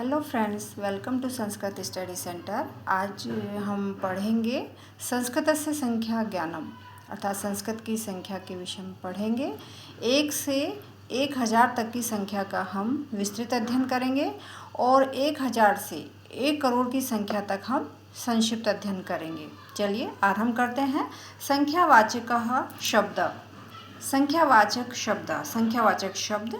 Hello friends, welcome to Sanskrit study centre. आज हम पढ़ेंगे संस्कृत से संख्या ज्ञानम अर्थात संस्कृत की संख्या के विषय में पढ़ेंगे। 1 से 1000 तक की संख्या का हम विस्तृत अध्ययन करेंगे और 1000 से 1 करोड़ की संख्या तक हम संक्षिप्त अध्ययन करेंगे। चलिए आरंभ करते हैं। संख्यावाचक शब्द, संख्यावाचक शब्द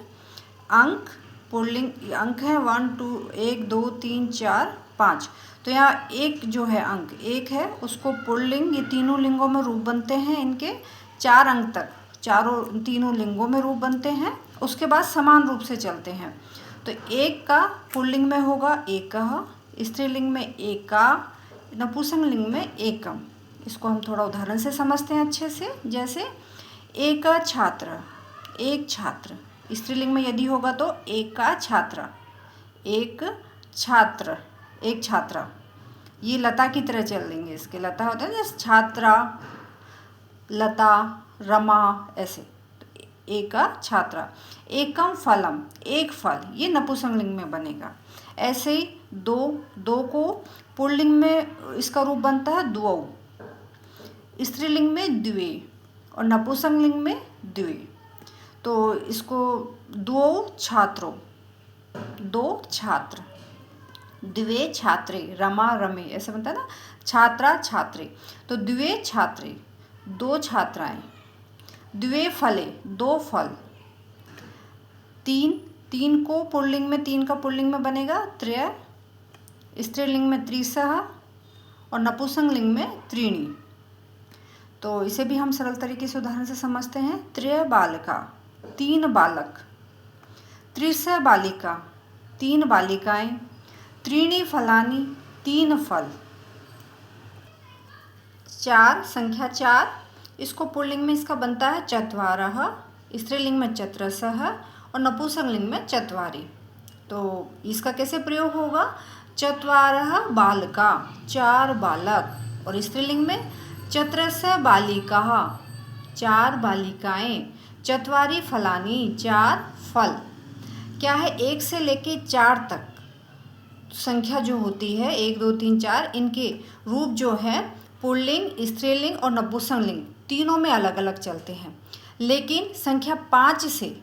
अंक, पुल्लिंग अंक है 1 2 1 2 3 4 5। तो यहाँ एक जो है अंक एक है, उसको पुल्लिंग, ये तीनों लिंगों में रूप बनते हैं इनके 4 अंक तक, तीनों लिंगों में रूप बनते हैं। उसके बाद समान रूप से चलते हैं। तो एक का पुल्लिंग में होगा एकः, स्त्रीलिंग में एका, नपुंसकलिंग में एकम। इसको हम थोड़ा उदाहरण से समझते हैं अच्छे से। जैसे एक छात्र, एक छात्र, स्त्रीलिंग में यदि होगा तो एका छात्रा, एक छात्र, एक छात्रा। ये लता की तरह चल देंगे इसके। लता होता है जैसे छात्रा, लता, रमा, ऐसे। तो एक छात्रा। एकम फलम, एक फल, ये नपुंसकलिंग में बनेगा। ऐसे ही दो को पुल्लिंग में इसका रूप बनता है द्वौ, स्त्रीलिंग में द्वे और नपुंसकलिंग में द्वे। तो इसको दो छात्रों, दो छात्र, द्वे छात्रे, रमा रमे, ऐसे बनता है ना, छात्रा छात्रे। तो द्वे छात्रे, दो छात्राएं। द्वे फले, दो फल। तीन को पुल्लिंग में, तीन का पुल्लिंग में बनेगा त्रय, स्त्रीलिंग में त्रिशः और नपुंसकलिंग में त्रीणि। तो इसे भी हम सरल तरीके से उदाहरण से समझते हैं। त्रय बालिका, 3 बालक। त्रिश बालिका, 3 बालिकाएं। त्रीणि फलानि, 3 फल। 4, संख्या 4, इसको पुल्लिंग में इसका बनता है चत्वारः, स्त्रीलिंग में चत्रसः और नपुंसकलिंग में चत्वारि। तो इसका कैसे प्रयोग होगा? चत्वारः बालका, 4 बालक, और स्त्रीलिंग में चत्रस बालिकाः, 4 बालिकाएं। चत्वारि फलानि, 4 फल। क्या है, 1 से लेके 4 तक संख्या जो होती है, 1 2 3 4, इनके रूप जो है पुल्लिंग, स्त्रीलिंग और नपुंसकलिंग तीनों में अलग अलग चलते हैं। लेकिन संख्या 5 से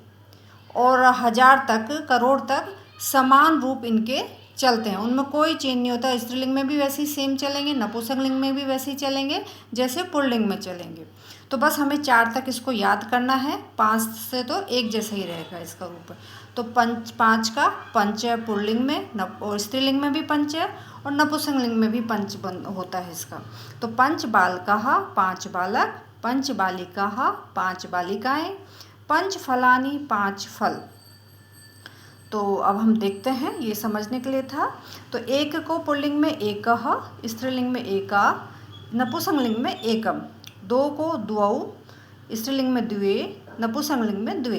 और 1000 तक, करोड़ तक समान रूप इनके चलते हैं। उनमें कोई चेंज नहीं होता। स्त्रीलिंग में भी वैसे ही सेम चलेंगे, नपुंसकलिंग में भी वैसे ही चलेंगे जैसे पुल्लिंग में चलेंगे। तो बस हमें 4 तक इसको याद करना है। 5 से तो एक जैसा ही रहेगा इसका रूप। तो 5 का पंच है पुल्लिंग में, और स्त्रीलिंग में भी पंच है और नपुंसकलिंग में भी पंच होता है इसका। तो पंच बालकाः, 5 बालक। पंच बालिकाः, 5 बालिकाएं। पंच फलानि, 5 फल। तो अब हम देखते हैं, ये समझने के लिए था। तो एक को पुल्लिंग में एकः, स्त्रीलिंग में एका, नपुंसकलिंग में एकम। 2 को द्वौ, स्त्रीलिंग में द्वे, नपुंसकलिंग में द्वे।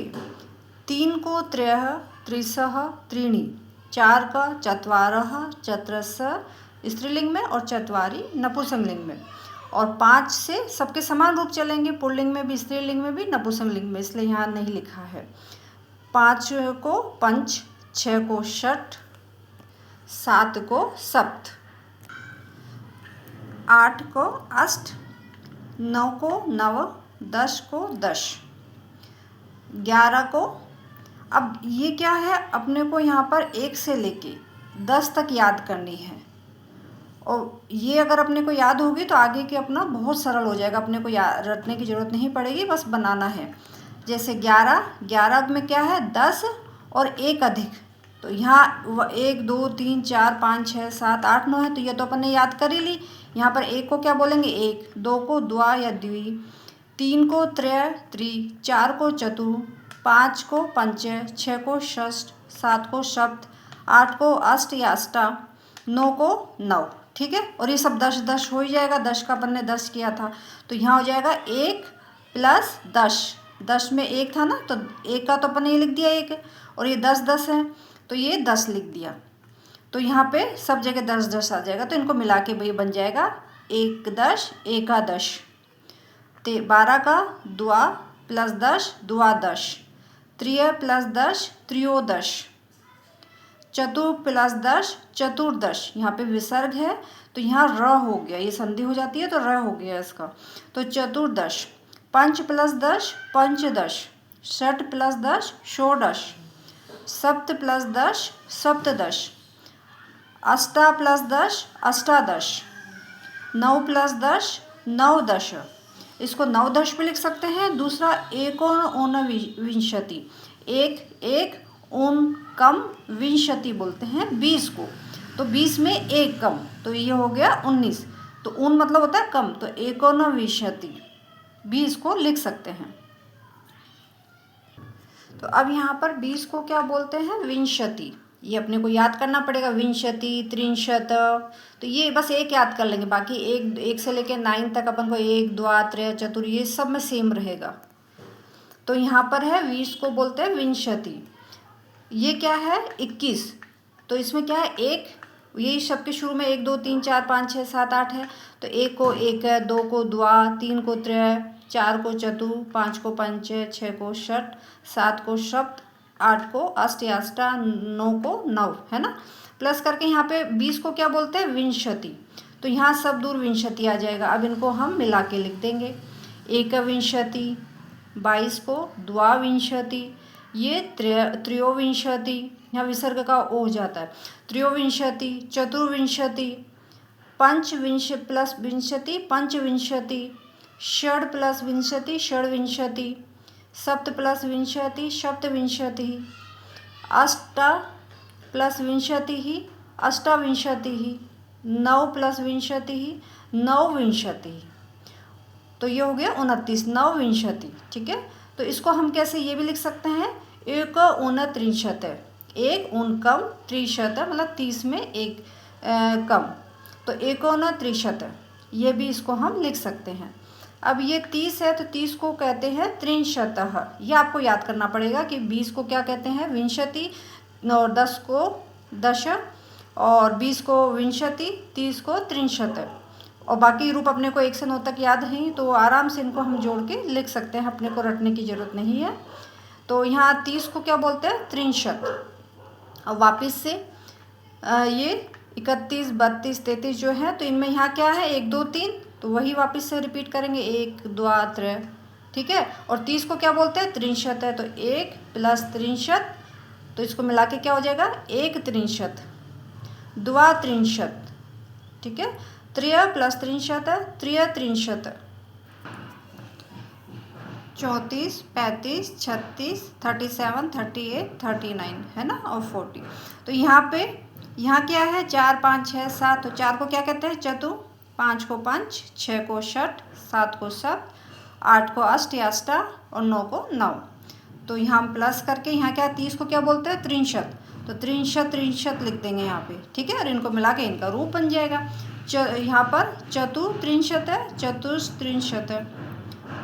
3 को त्रयः, त्रिशः, त्रीणि। 4 का चत्वारः, चत्रस, स्त्रीलिंग में और चत्वारि नपुंसकलिंग में। और 5 से सबके समान रूप चलेंगे, पुल्लिंग में भी, स्त्रीलिंग में भी, नपुंसकलिंग में, इसलिए यहाँ नहीं लिखा है। 5 को पंच, 6 को षठ, 7 को सप्त, 8 को अष्ट, 9 को नव, 10 को दश, 11 को, अब ये क्या है, अपने को यहाँ पर 1 से लेके 10 तक याद करनी है। और ये अगर अपने को याद होगी तो आगे के अपना बहुत सरल हो जाएगा। अपने को रटने की ज़रूरत नहीं पड़ेगी, बस बनाना है। जैसे 11 में क्या है, 10 और 1 अधिक। तो यहाँ 1 2 3 4 5 6 7 8 9 है, तो ये तो अपन ने याद कर ही ली। यहाँ पर 1 को क्या बोलेंगे, 1। 2 को द्वा या द्वि, 3 को त्रय त्रि, 4 को चतु, 5 को पंच, 6 को षष्ठ, 7 को सप्त, 8 को अष्ट या अष्टा, 9 को नव। ठीक है, और ये सब 10 10 हो ही जाएगा। 10 का अपन ने 10 किया था, तो यहाँ हो जाएगा 1 + 10। 10 में 1 था ना, तो 1 का तो अपन ने ये लिख दिया 1, और ये 10 10 है तो ये 10 लिख दिया। तो यहाँ पे सब जगह 10 10 आ जाएगा। तो इनको मिला के ये बन जाएगा 1 10 एकादश। 12 का द्वा + 10 द्वादश, 3 + 10 त्रयोदश, चतुर प्लस दश चतुर्दश, यहाँ पे विसर्ग है तो यहाँ र हो गया, ये संधि हो जाती है तो र हो गया इसका, तो चतुर्दश। पंच प्लस दश पंचदश, षट प्लस दश षोडश, सप्त प्लस दश सप्तदश, अष्टा प्लस दश अष्टादश, नौ प्लस दश नवदश। इसको नवदश भी लिख सकते हैं। दूसरा एकोन ऊनविंशति, एक एक ऊन कम विंशति बोलते हैं 20 को, तो 20 में एक कम, तो ये हो गया 19। तो ऊन मतलब होता है कम, तो एकोनविंशति 20 को लिख सकते हैं। तो अब यहाँ पर 20 को क्या बोलते हैं? विंशति। ये अपने को याद करना पड़ेगा, विंशति, त्रिंशत, तो ये बस एक याद कर लेंगे, बाकी एक से लेके 9 तक अपन को एक, द्वा, त्रय, चतुर, ये सब में सेम रहेगा। तो यहाँ पर है 20 को बोलते हैं विंशति। ये क्या है? 21, तो इसमें क्या है? एक, यही शब्द के शुरू में 1 2 3 4 5 6 7 8 है, तो 1 को एक है, 2 को द्वा, 3 को त्रय, 4 को चतु, 5 को पंच, 6 को षट, 7 को सप्त, 8 को अष्ट या अष्टा, 9 को नव, है ना। प्लस करके यहाँ पे 20 को क्या बोलते हैं? विंशति। तो यहाँ सब दूर विंशति आ जाएगा। अब इनको हम मिला के लिख देंगे। एकविंशति, 22 को द्वाविंशति, ये त्रयोविंशति, यहाँ विसर्ग का ओ हो जाता है, त्रयोविंशति, चतुर्विंशति, पंचविंश प्लस विंशति पंचविंशति, षड प्लस विंशति षड्विंशति, सप्त प्लस विंशति सप्तविंशति, अष्ट प्लस विंशति अष्टाविंशति, नौ प्लस विंशति नवविंशति। तो ये हो गया 29, नवविंशति। ठीक है, तो इसको हम कैसे ये भी लिख सकते हैं? एक ऊनत्रिंशत, एक ऊन कम, त्रिशत मतलब 30 में एक कम, तो एक ऊनत्रिशत, ये भी इसको हम लिख सकते हैं। अब ये 30 है तो 30 को कहते हैं त्रिंशतः। ये आपको याद करना पड़ेगा कि 20 को क्या कहते हैं? विंशति, और 10 को दश, और 20 को विंशति, 30 को त्रिंशत, और बाकी रूप अपने को 1 से 9 तक याद हैं, तो आराम से इनको हम जोड़ के लिख सकते हैं, अपने को रटने की ज़रूरत नहीं है। तो यहाँ 30 को क्या बोलते हैं? त्रिंशत। अब वापस से ये 31, 32, 33 जो है, तो इनमें यहाँ क्या है? 1 2 3, तो वही वापस से रिपीट करेंगे, 1 2 3। ठीक है, और 30 को क्या बोलते हैं? त्रिंशत है, तो 1 प्लस त्रिंशत, तो इसको मिला के क्या हो जाएगा? 1 त्रिंशत, द्वा त्रिंशत। ठीक है, त्रय प्लस त्रिंशत त्रय त्रिंशत, 34 35 36 37 38 39, है ना, और 40। तो यहाँ पे यहाँ क्या है? 4 5 6 7, तो 4 को क्या कहते हैं? चतु, 5 को पंच, 6 को षट, 7 को सप्त, 8 को अष्ट या अष्टा, और 9 को नव। तो यहाँ हम प्लस करके यहाँ क्या? 30 को क्या बोलते हैं? त्रिंशत, तो त्रिंशत त्रिंशत लिख देंगे यहाँ पे। ठीक है, और इनको मिला के इनका रूप बन जाएगा। यहाँ पर चतुर्त्रिंशत है, चतुस्त्रिंशत,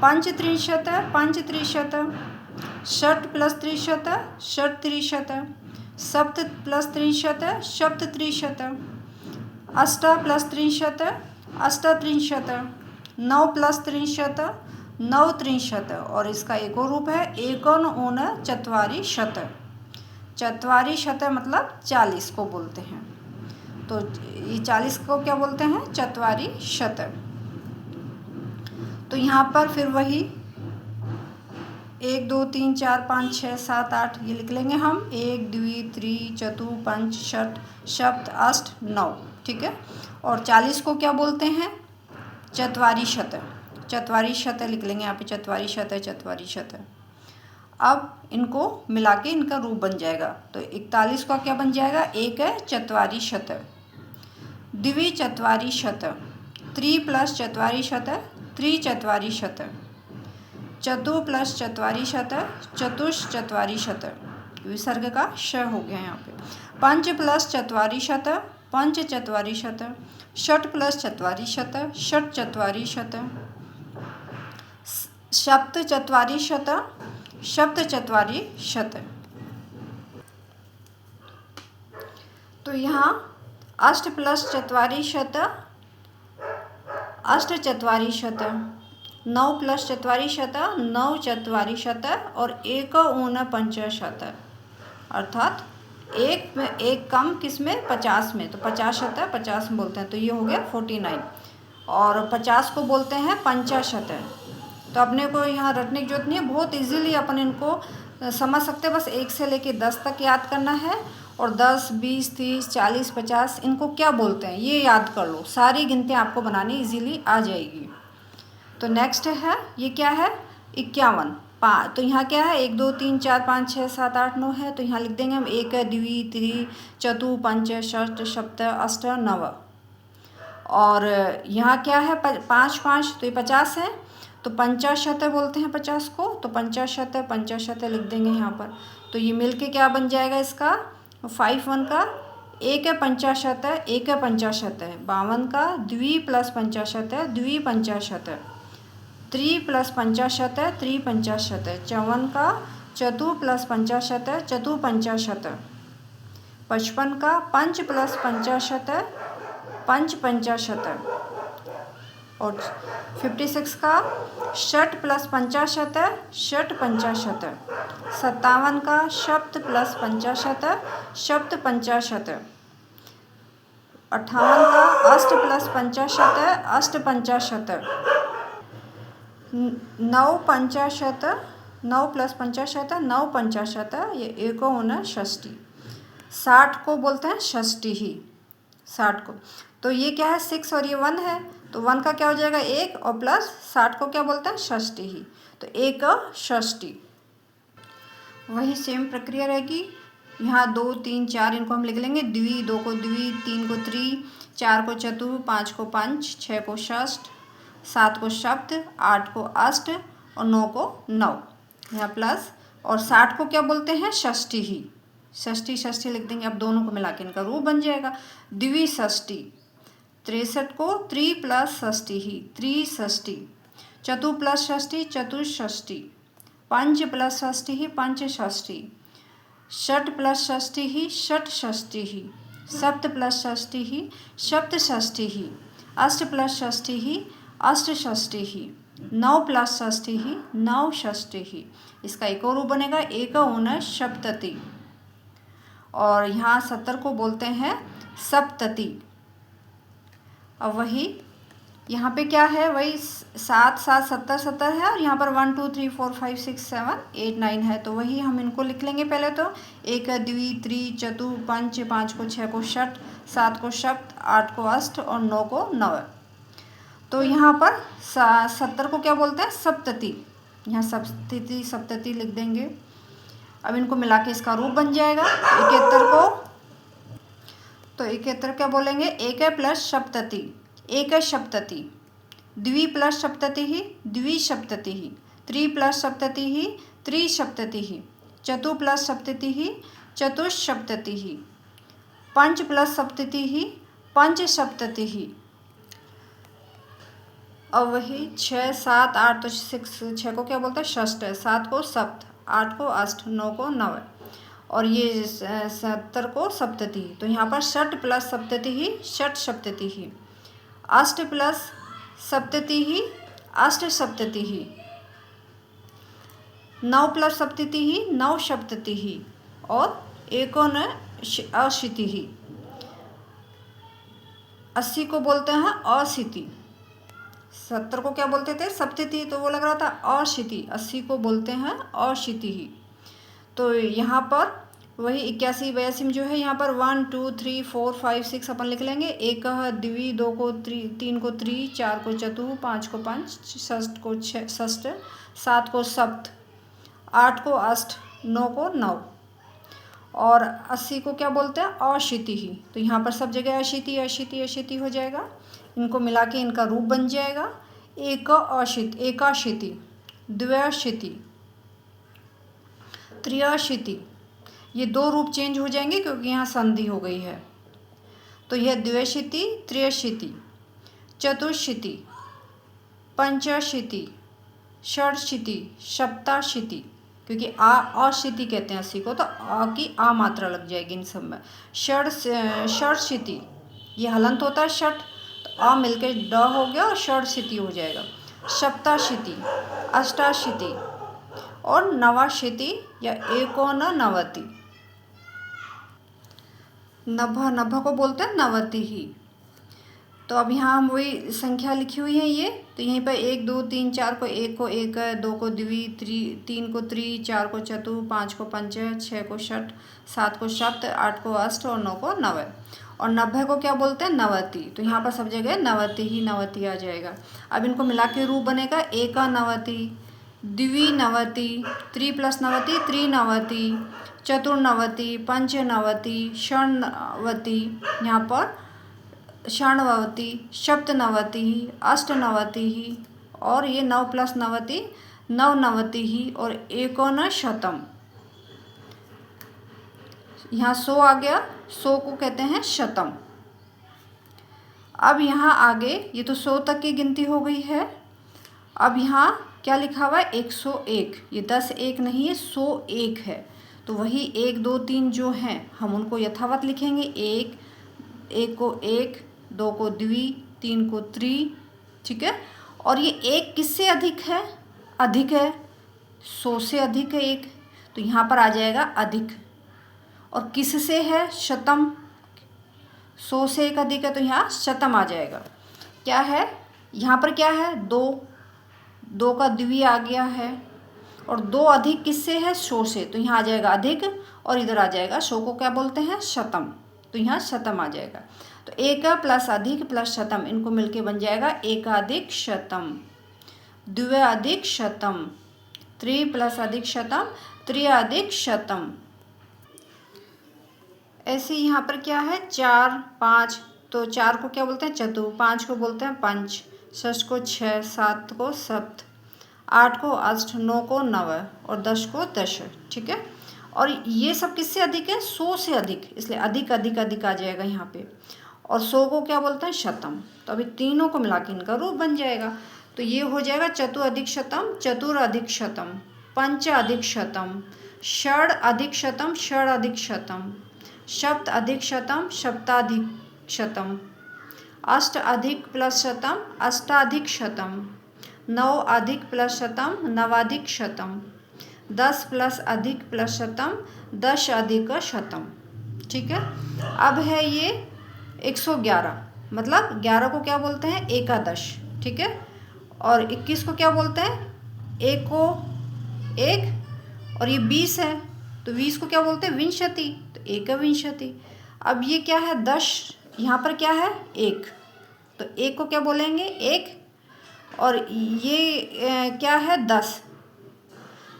पंचत्रिंशत है, पंचत्रिशत, षट प्लस त्रिशत षट्त्रिशत, सप्त प्लस त्रिशत सप्तत्रिशत, अष्ट प्लस त्रिशत अष्टत्रिंशत, 9 प्लस त्रिशत नवत्रिंशत, और इसका एक और रूप है एकोन ऊन चत्वारि शत। चत्वारि शत मतलब 40 को बोलते हैं, तो ये 40 को क्या बोलते हैं? चत्वारि शत। तो यहाँ पर फिर वही 1 2 3 4 5 6 7 8 ये लिख लेंगे हम, 1 2 3 चतु पंच षट सप्त अष्ट 9। ठीक है, और 40 को क्या बोलते हैं? चत्वारि शत। चत्वारि शत लिख लेंगे यहाँ पे, चत्वारि शत है, चत्वारि शत है। अब इनको मिला के इनका रूप बन जाएगा, तो 41 का क्या बन जाएगा? एक है चत्वारि शत, द्वि चत्वारि शत, त्रि प्लस चत्वारि शत त्रिचत्वारि शत, चतु प्लस चत्वारि शत चतुश्चत्वारि शत, विसर्ग का श हो गया यहाँ पे। पंच प्लस चत्वारि शत पंचचत्वारि शत, षट प्लस चत्वारि शत षट्चत्वारि शत, सप्त चत्वारि शत सप्तचत्वारि शत। तो यहाँ अष्ट प्लस चत्वारि शत अष्टचत्वारि शत, 9 प्लस चत्वारि शत नवचत्वारि शत, और एक ऊन पंचशत, अर्थात एक में एक कम किस में, 50 में, तो 50 शत 50 में बोलते हैं, तो ये हो गया 49। और 50 को बोलते हैं पंचाशत। तो अपने को यहाँ रटने की जरूरत नहीं है, बहुत इजीली अपन इनको समझ सकते हैं। बस 1 से लेके 10 तक याद करना है, और 10, 20, 30, 40, 50 इनको क्या बोलते हैं ये याद कर लो। सारी गिनतियाँ आपको बनानी इजीली आ जाएगी। तो नेक्स्ट है, ये क्या है, 51। तो यहाँ क्या है, 1 2 3 4 5 6 7 8 9 है, तो यहाँ लिख देंगे हम एक, द्वि, त्रि, चतु, पंच, षष्ठ, सप्त, अष्ट, नव। और यहाँ क्या है, 5 5, तो ये 50 है, तो पंचाशत बोलते हैं 50 को, तो पंचाशत पंचाशत लिख देंगे यहाँ पर। तो ये मिलके क्या बन जाएगा इसका, 5 1 का एक है पंचाशत है, एक है पंचाशत है, 52 का द्वि प्लस पंचाशत है, द्वि पंचाशत है, त्रि प्लस पंचाशत है, त्रि पंचाशत है, 54 का चतु प्लस पंचाशत है, चतु पंचाशत है, 55 का पंच प्लस पंचाशत है, पंच पंचाशत है, और 56 का षट प्लस पंचाशत है, षट पंचाशत है, 57 का सप्त प्लस पंचाशत है, सप्त पंचाशत है, 58 का अष्ट प्लस पंचाशत है, अष्ट पंचाशत है, 9 पंचाशत, 9 प्लस पंचाशत है, 9 पंचाशत है, ये एक होना षष्ठी। 60 को बोलते हैं षष्ठी ही, 60 को। तो ये क्या है, 6 और ये 1 है, तो 1 का क्या हो जाएगा 1, और प्लस 60 को क्या बोलते हैं षष्ठी ही, तो एक षष्ठी। वही सेम प्रक्रिया रहेगी। यहाँ 2 3 4 इनको हम लिख लेंगे, द्वि, 2 को द्वि, 3 को त्रि, 4 को चतु, 5 को पंच, 6 को षष्ठ, 7 को सप्त, 8 को अष्ट, और 9 को नव। यहाँ प्लस, और 60 को क्या बोलते हैं षष्ठी ही, षष्ठी षष्ठी लिख देंगे। अब दोनों को मिला के इनका रूप बन जाएगा द्विषष्ठी। 63 को त्रि प्लस षष्ठी ही, त्रिषष्ठी। चतु प्लस षष्ठी, चतुष्षष्ठी। पंच प्लस षष्ठी ही, पंचषष्ठी। षट प्लस षष्ठी ही, षटषष्ठी ही। सप्त प्लस षष्ठी ही, सप्तषष्ठी ही। अष्ट प्लस षष्ठी ही, अष्टषष्ठी ही। 9 प्लस षष्ठी ही, नवषष्ठी ही। इसका एक और रूप बनेगा एक ऊनसप्तति। और यहाँ 70 को बोलते हैं सप्तति। अब वही यहाँ पे क्या है, वही 7 7 70 70 है, और यहाँ पर 1 2 3 4 5 6 7 8 9 है, तो वही हम इनको लिख लेंगे पहले। तो एक द्वि, त्रि, चतु, पंच, 5 को 6 को षट, 7 को सप्त, 8 को अष्ट, और 9 को नव। तो यहाँ पर 70 को क्या बोलते हैं सप्तति, यहाँ सप्तति सप्तति लिख देंगे। अब इनको मिला के इसका रूप बन जाएगा 71 को। तो 71 क्या बोलेंगे, एक है प्लस सप्तति, एक है सप्तति। द्वि प्लस सप्तति ही, द्विसप्तति ही। त्रि प्लस सप्तति ही, त्रिसप्तति ही। चतु प्लस सप्तति ही, चतुष्सप्तति ही। पंच प्लस सप्तति ही, पंचसप्तति ही। अब वही 6 7 8, तो 6 को क्या बोलते हैं षष्ठ है, 7 को सप्त, 8 को अष्ट, 9 को नव, और ये 70 को सप्तति। तो यहाँ पर षट प्लस सप्तति ही, षट सप्तति ही। अष्ट प्लस सप्तति ही, अष्ट सप्तति ही। 9 प्लस सप्तति ही, नव सप्तति ही। और एकोन अशीति ही। 80 को बोलते हैं अशीति। 70 को क्या बोलते थे सप्तति, तो वो लग रहा था अशीति। 80 को बोलते हैं अशीति ही। तो यहाँ पर वही 81 82 में जो है, यहाँ पर 1 2 3 4 5 6 अपन लिख लेंगे। एक द्वि, 2 को त्रि, 3 को त्रि, 4 को चतु, 5 को पंच, षष्ठ को षष्ठ, 7 को सप्त, 8 को अष्ट, 9 को नव। और 80 को क्या बोलते हैं अशीति ही। तो यहाँ पर सब जगह अशीति अशीति अशीति हो जाएगा। इनको मिला के इनका रूप बन जाएगा एक अशीति, एकाशीति, द्व्यशीति, त्रियाशीति। ये 2 रूप चेंज हो जाएंगे क्योंकि यहाँ संधि हो गई है। तो यह द्व्यशीति, त्रियशीति, चतुर्शीति, पंचाशीति, षडशीति, सप्ताशीति। क्योंकि अशीति कहते हैं 80 को, तो आ की आ मात्रा लग जाएगी इन सब में। षडशीति, ये हलंत होता है षट, तो आ मिलके ड हो गया और षडशीति हो जाएगा। सप्ताशीति, अष्टाशीति, और नवाशीति या एकोननवति। नभ को बोलते हैं नवति ही। तो अब यहाँ हम वही संख्या लिखी हुई है ये, तो यहीं पर 1 2 3 4 को एक, 2 को द्वि, 3 को त्रि, 4 को चतु, 5 को पंच, 6 को षट, 7 को सप्त, 8 को अष्ट और 9 को नव। और 90 को क्या बोलते हैं नवति। तो यहाँ पर सब जगह नवति ही नवति आ जाएगा। अब इनको मिला के रूप बनेगा एकानवति, द्विनवति, त्रि प्लस नवति त्रिनवति, चतुर्नवति, पंचनवति, षण्णवति, यहाँ पर षण्णवति, सप्तनवति, अष्टनवति और ये 9 प्लस नवति नवनवति ही और एकोनशतम। यहाँ 100 आ गया, 100 को कहते हैं शतम। अब यहाँ आगे ये तो 100 तक की गिनती हो गई है। अब यहाँ क्या लिखा हुआ है 101, ये 10 एक नहीं है 101 है। तो वही 1 2 3 जो हैं हम उनको यथावत लिखेंगे। एक को एक, 2 को द्वि, 3 को त्रि, ठीक है। और ये एक किससे अधिक है? अधिक है, 100 से अधिक है एक, तो यहाँ पर आ जाएगा अधिक। और किससे है? शतम, 100 से एक अधिक है तो यहाँ शतम आ जाएगा। क्या है यहाँ पर? क्या है? 2 का द्वि आ गया है और 2 अधिक किससे है? 100 से, तो यहाँ आ जाएगा अधिक और इधर आ जाएगा 100 को क्या बोलते हैं? शतम, तो यहाँ शतम आ जाएगा। तो एक प्लस अधिक प्लस शतम, इनको मिलके बन जाएगा एकाधिक शतम, द्व्यधिक शतम, त्रि प्लस अधिक शतम, त्रियाधिक शतम। ऐसे यहाँ पर क्या है 4 5, तो 4 को क्या बोलते हैं? चतु, 5 को बोलते हैं पंच, 6 को 6, 7 को सप्त, 8 को अष्ट, 9 को नव और 10 को दश, ठीक है। और ये सब किससे अधिक है? 100 से अधिक, इसलिए अधिक अधिक अधिक आ जाएगा यहाँ पे। और 100 को क्या बोलते हैं? शतम। तो अभी तीनों को मिला के इनका रूप बन जाएगा। तो ये हो जाएगा चतु अधिक शतम, चतुर अधिक शतम, पंच अधिक शतम, षड अधिक शतम, षड अधिक शतम, सप्त अधिक शतम, सप्ताधिक शतम, अष्ट अधिक प्लस शतम, अष्टाधिक शतम, 9 अधिक प्लस शतम, नवाधिक शतम, 10 प्लस अधिक प्लस शतम, 10 अधिक शतम, ठीक है। अब है ये 111, मतलब 11 को क्या बोलते हैं? एकादश, ठीक है। और 21 को क्या बोलते हैं? एक को एक, और ये 20 है तो 20 को क्या बोलते हैं? विंशति, तो एकविंशति। अब ये क्या है? 10, यहाँ पर क्या है? एक, तो एक को क्या बोलेंगे? एक, और ये क्या है? 10,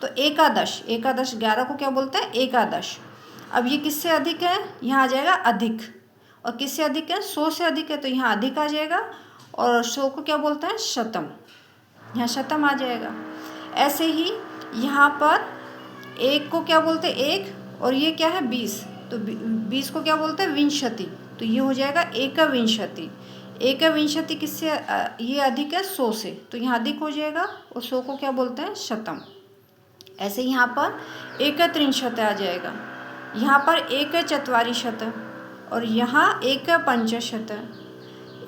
तो एकादश, एकादश 11 को क्या बोलते हैं? एकादश। अब ये किससे अधिक है? यहाँ आ जाएगा अधिक, और किससे अधिक है? 100 से अधिक है तो यहाँ अधिक आ जाएगा, और 100 को क्या बोलते हैं? शतम, यहाँ शतम आ जाएगा। ऐसे ही यहाँ पर एक को क्या बोलते हैं? एक, और ये क्या है? 20, तो 20 को क्या बोलते हैं? विंशति, तो ये हो जाएगा एकविंशति। एकविंशति किससे ये अधिक है? 100 से, तो यहाँ अधिक हो जाएगा, और 100 को क्या बोलते हैं? शतम। ऐसे यहाँ पर एकत्रिंशत आ जाएगा, यहाँ पर एकचत्वारिशत, और यहाँ एकपंचशत,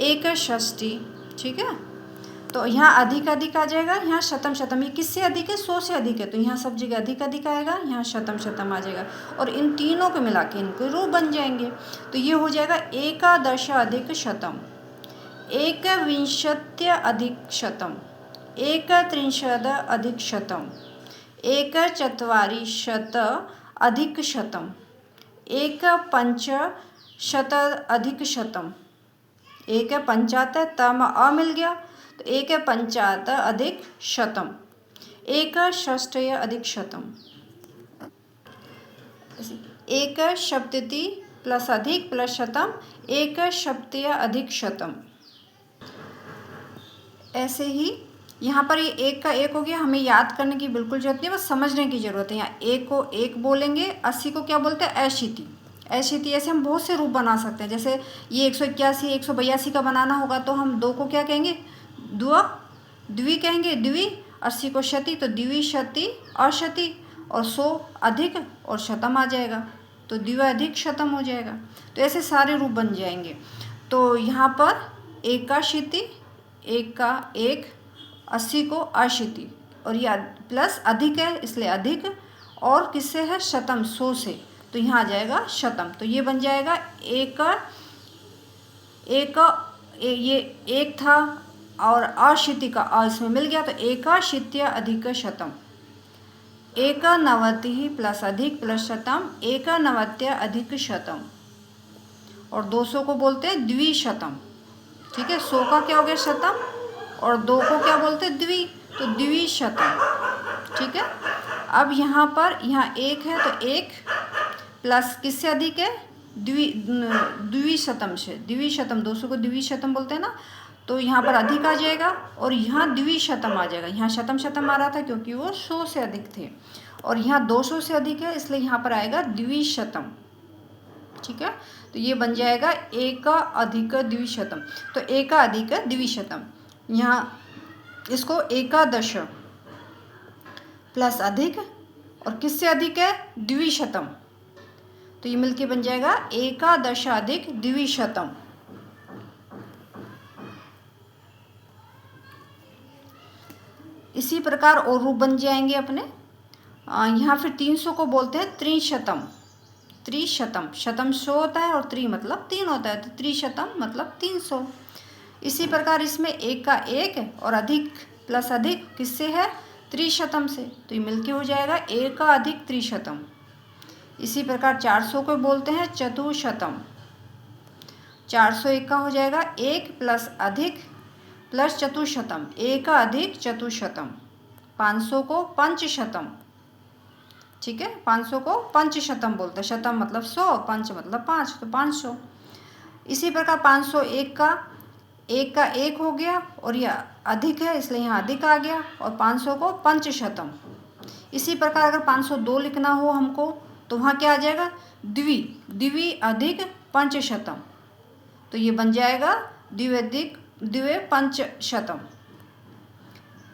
एकषष्टि, ठीक है। तो यहाँ अधिक अधिक आ जाएगा, यहाँ शतम शतम। ये किससे अधिक है? 100 से अधिक है, तो यहाँ सब जगह अधिक अधिक आएगा, यहाँ शतम शतम आ जाएगा। और इन तीनों को मिला के इनके रूप बन जाएंगे। तो ये हो जाएगा एकादश अधिक शतम, एकविंशत्य अधिक शतम, एकत्रिंशद अधिक शतम, एकचत्वारिशत अधिक शतम, एकपंचशत अधिक शतम, एक पंचात तम अ मिल गया, तो एक पंचात अधिक शतम, एक षष्ठय अधिक शतम, एक सप्तति प्लस अधिक प्लस शतम, एक सप्तय अधिक शतम। ऐसे ही यहाँ पर ये एक का एक हो गया, हमें याद करने की बिल्कुल जरूरत नहीं, बस समझने की ज़रूरत है। यहाँ एक को एक बोलेंगे, 80 को क्या बोलते हैं? अशीति, अशीति। ऐसे हम बहुत से रूप बना सकते हैं। जैसे ये 181 182 का बनाना होगा तो हम 2 को क्या कहेंगे? द्वि कहेंगे, द्वि। 80 को शती, तो द्विशति अशति, और 100 अधिक और शतम आ जाएगा, तो द्व्यधिक शतम हो जाएगा। तो ऐसे सारे रूप बन जाएंगे। तो यहाँ पर एकाशीति, एक का एक, 80 को अशीति, और ये प्लस अधिक है इसलिए अधिक, और किससे है? शतम, 100 से, तो यहाँ आ जाएगा शतम। तो ये बन जाएगा ये एक था और अशीति का इसमें मिल गया, तो एकाशीत्य अधिक शतम, एकनवतिः प्लस अधिक प्लस शतम, एकनवत्य अधिक शतम। और 200 को बोलते हैं द्विशतम। ठीक है, 100 का क्या हो गया शतम, और 2 को क्या बोलते हैं द्वि, तो द्विशतम। ठीक है, अब यहाँ पर यहाँ 1 है तो 1 प्लस किससे अधिक है, द्विशतम से, द्विशतम 200 को द्विशतम बोलते हैं ना, तो यहाँ पर अधिक आ जाएगा और यहाँ द्विशतम आ जाएगा। यहाँ शतम शतम आ रहा था क्योंकि वो 100 से अधिक थे, और यहाँ 200 से अधिक है इसलिए यहाँ पर आएगा द्विशतम। ठीक है, तो ये बन जाएगा एक अधिक द्विशतम। तो एक अधिक द्विशतम, यहाँ इसको एकादश प्लस अधिक और किससे अधिक है, द्विशतम, तो ये मिलके बन जाएगा एकादश अधिक द्विशतम। इसी प्रकार और रूप बन जाएंगे अपने। यहाँ फिर 300 को बोलते हैं त्रिशतम। त्रिशतम, शतम 100 होता है और त्रि मतलब 3 होता है, तो त्रिशतम मतलब 300। इसी प्रकार इसमें 1 का 1 और अधिक प्लस अधिक किससे है, त्रिशतम से, तो ये मिलके हो जाएगा 1 का अधिक त्रिशतम। इसी प्रकार 400 को बोलते हैं चतुशतम। 401 का हो जाएगा 1 प्लस अधिक प्लस चतुशतम, 1 का अधिक चतुशतम। 500 को पंचशतम। ठीक है, 500 को पंचशतम बोलते हैं, शतम मतलब 100, पंच मतलब 5, तो 500। इसी प्रकार 501 का 1 का 1 हो गया और यह अधिक है इसलिए यहाँ अधिक आ गया, और 500 को पंचशतम। इसी प्रकार अगर 502 लिखना हो हमको तो वहाँ क्या आ जाएगा, द्वि अधिक पंचशतम, तो ये बन जाएगा द्वे पंचशतम।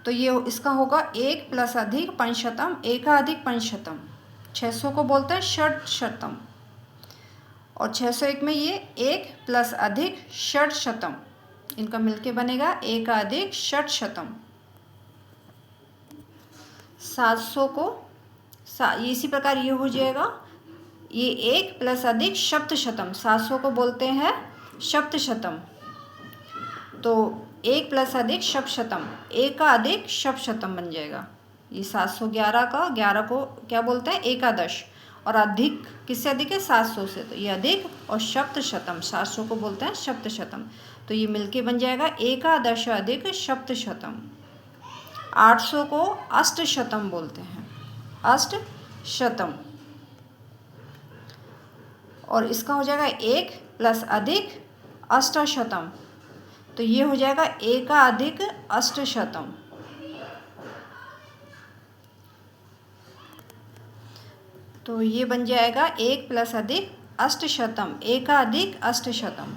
तो ये इसका होगा 1 प्लस अधिक पंचशतम, 1 का अधिक पंचशतम। 600 को बोलते हैं षटशतम, और 601 में ये 1 प्लस अधिक षटशतम, इनका मिलके बनेगा 1 का अधिक षटशतम। 700 को इसी प्रकार ये हो जाएगा, ये 1 प्लस अधिक सप्तशतम, 700 को बोलते हैं सप्तशतम, तो 1 प्लस अधिक सप्तशतम, 1 का अधिक सप्तशतम बन जाएगा। ये 711 का 11 को क्या बोलते हैं, एकादश, और अधिक किससे अधिक है, 700 से, तो ये अधिक और सप्तशतम, 700 को बोलते हैं सप्तशतम, तो ये मिलके बन जाएगा एकादश अधिक सप्तशतम। 800 को अष्टशतम बोलते हैं, अष्टशतम, और इसका हो जाएगा 1 प्लस अधिक अष्टशतम, तो ये हो जाएगा 1 का अधिक अष्टशतम। तो ये बन जाएगा 1 प्लस अधिक अष्टशतम, 1 का अधिक अष्टशतम।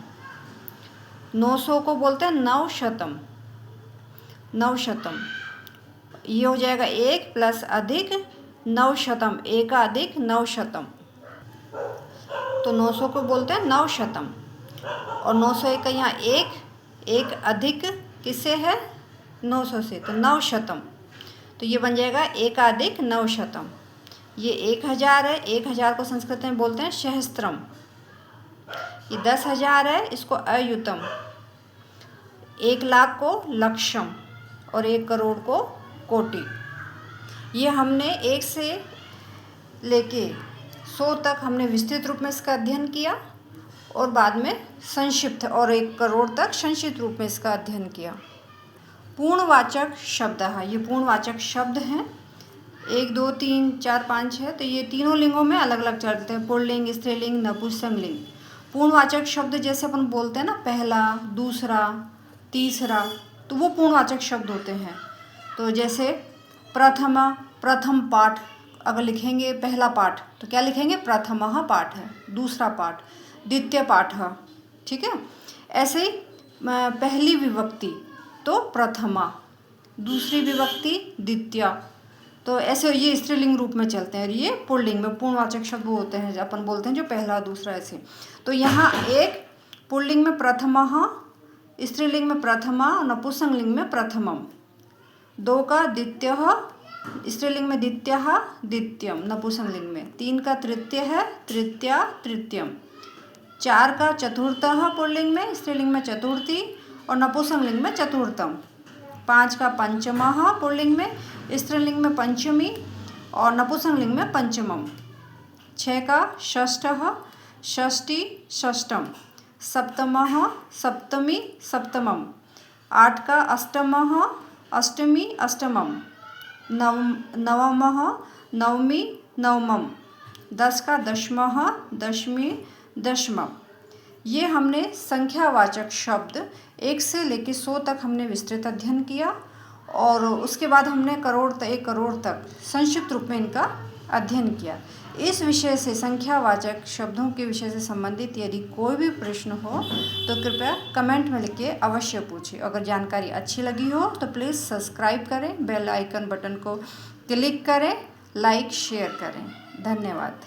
900 को बोलते हैं नवशतम, नवशतम, ये हो जाएगा 1 प्लस अधिक नवशतम, 1 का अधिक नवशतम, तो 900 को बोलते हैं नवशतम। और 901 का यहाँ 1 अधिक किससे है, 900 से, तो नवशतम, तो ये बन जाएगा 1 का अधिक नवशतम। ये 1000 है, 1000 को संस्कृत में बोलते हैं सहस्त्रम। ये 10,000 है, इसको अयुतम। 1 लाख को लक्षम और 1 करोड़ को कोटि। ये हमने 1 से लेके 100 तक हमने विस्तृत रूप में इसका अध्ययन किया, और बाद में संक्षिप्त, और 1 करोड़ तक संक्षिप्त रूप में इसका अध्ययन किया। पूर्णवाचक शब्द है, ये पूर्णवाचक शब्द हैं, 1 2 3 4 5 है, तो ये तीनों लिंगों में अलग अलग चलते हैं, पुल्लिंग, स्त्रीलिंग, नपुंसकलिंग। पूर्णवाचक शब्द जैसे अपन बोलते हैं ना, पहला, दूसरा, तीसरा, तो वो पूर्णवाचक शब्द होते हैं। तो जैसे प्रथम पाठ अगर लिखेंगे, पहला पाठ, तो क्या लिखेंगे, प्रथमः पाठ है, दूसरा पाठ, द्वितीय पाठ है। ठीक है, ऐसे ही पहली विभक्ति तो प्रथमा, दूसरी विभक्ति द्वितीय, तो ऐसे ये स्त्रीलिंग रूप में चलते हैं। ये पुल्लिंग में पूर्णवाचक शब्द होते हैं, अपन बोलते हैं जो पहला दूसरा ऐसे। तो यहाँ 1 पुल्लिंग में प्रथमः, स्त्रीलिंग में प्रथमा, नपुंसकलिंग में प्रथमम। 2 का द्वितीय स्त्रीलिंग में द्वितीयः द्वितीयम, नपुंसकलिंग में 3 का तृतीय है तृतीया तृतीयम, 4 का चतुर्थः पुल्लिंग में, स्त्रीलिंग में चतुर्थी और नपुंसकलिंग में चतुर्थम, 5 का पंचमः पुल्लिंग में, स्त्रीलिंग में पंचमी और नपुंसकलिंग में पंचमम, 6 का षष्ठः षष्ठी षष्ठम, सप्तमः सप्तमी सप्तमम, 8 का अष्टमः अष्टमी अष्टमम, नवमः नवमी नवमम, 10 का दशमः दशमी दशमम। ये हमने संख्यावाचक शब्द 1 से लेकर 100 तक हमने विस्तृत अध्ययन किया और उसके बाद हमने 1 करोड़ तक संक्षिप्त रूप में इनका अध्ययन किया। इस विषय से संख्यावाचक शब्दों के विषय से संबंधित यदि कोई भी प्रश्न हो तो कृपया कमेंट में लिख के अवश्य पूछें। अगर जानकारी अच्छी लगी हो तो प्लीज़ सब्सक्राइब करें, बेल आइकन बटन को क्लिक करें, लाइक शेयर करें। धन्यवाद।